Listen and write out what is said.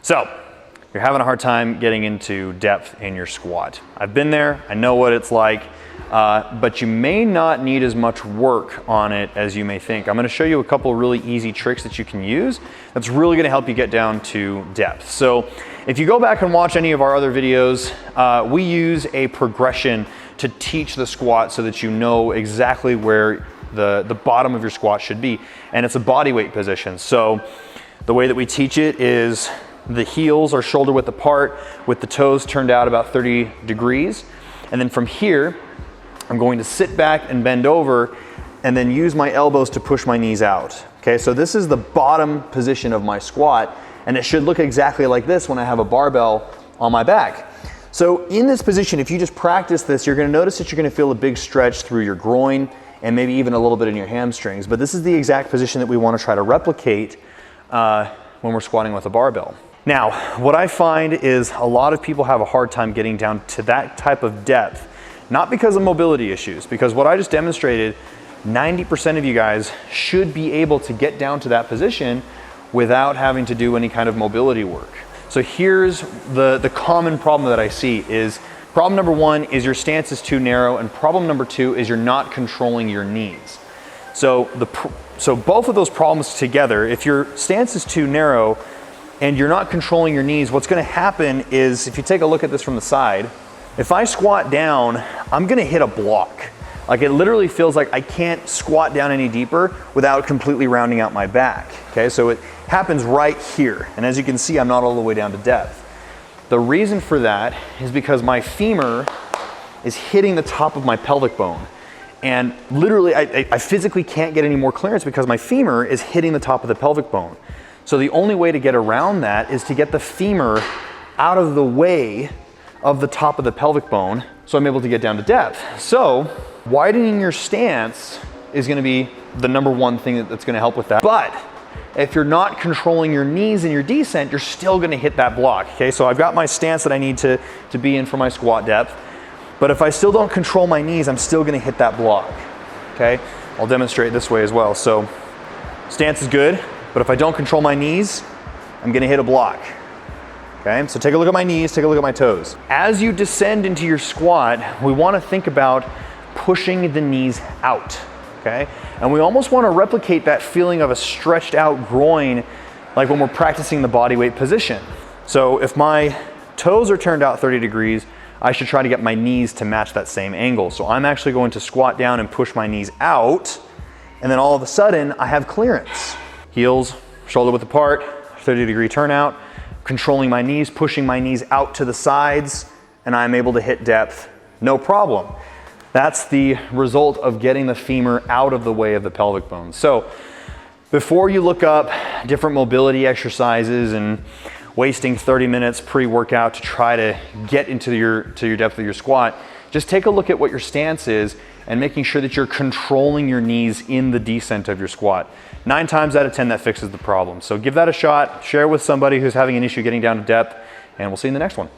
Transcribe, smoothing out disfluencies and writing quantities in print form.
So, you're having a hard time getting into depth in your squat. I've been there, I know what it's like, but you may not need as much work on it as you may think. I'm gonna show you a couple of really easy tricks that you can use that's really gonna help you get down to depth. So, if you go back and watch any of our other videos, we use a progression to teach the squat so that you know exactly where the bottom of your squat should be. And it's a body weight position. So, the way that we teach it is the heels are shoulder width apart with the toes turned out about 30 degrees. And then from here, I'm going to sit back and bend over and then use my elbows to push my knees out. Okay, so this is the bottom position of my squat, and it should look exactly like this when I have a barbell on my back. So in this position, if you just practice this, you're gonna notice that you're gonna feel a big stretch through your groin and maybe even a little bit in your hamstrings. But this is the exact position that we wanna try to replicate when we're squatting with a barbell. Now, what I find is a lot of people have a hard time getting down to that type of depth, not because of mobility issues, because what I just demonstrated, 90% of you guys should be able to get down to that position without having to do any kind of mobility work. So here's the common problem that I see is, problem number one is your stance is too narrow, and problem number two is you're not controlling your knees. So both of those problems together, if your stance is too narrow and you're not controlling your knees, what's gonna happen is, if you take a look at this from the side, if I squat down, I'm gonna hit a block. Like, it literally feels like I can't squat down any deeper without completely rounding out my back. Okay, so it happens right here. And as you can see, I'm not all the way down to depth. The reason for that is because my femur is hitting the top of my pelvic bone. And literally, I physically can't get any more clearance because my femur is hitting the top of the pelvic bone. So the only way to get around that is to get the femur out of the way of the top of the pelvic bone, so I'm able to get down to depth. So widening your stance is gonna be the number one thing that's gonna help with that. But if you're not controlling your knees in your descent, you're still gonna hit that block. Okay, so I've got my stance that I need to be in for my squat depth. But if I still don't control my knees, I'm still gonna hit that block. Okay, I'll demonstrate this way as well. So stance is good, but if I don't control my knees, I'm gonna hit a block. Okay, so take a look at my knees, take a look at my toes. As you descend into your squat, we wanna think about pushing the knees out, okay? And we almost wanna replicate that feeling of a stretched out groin, like when we're practicing the body weight position. So if my toes are turned out 30 degrees, I should try to get my knees to match that same angle. So I'm actually going to squat down and push my knees out, and then all of a sudden I have clearance. Heels, shoulder width apart, 30-degree turnout, controlling my knees, pushing my knees out to the sides, and I'm able to hit depth, no problem. That's the result of getting the femur out of the way of the pelvic bone. So before you look up different mobility exercises and wasting 30 minutes pre-workout to try to get into your depth of your squat, just take a look at what your stance is and making sure that you're controlling your knees in the descent of your squat. 9 times out of 10, that fixes the problem. So give that a shot, share it with somebody who's having an issue getting down to depth, and we'll see you in the next one.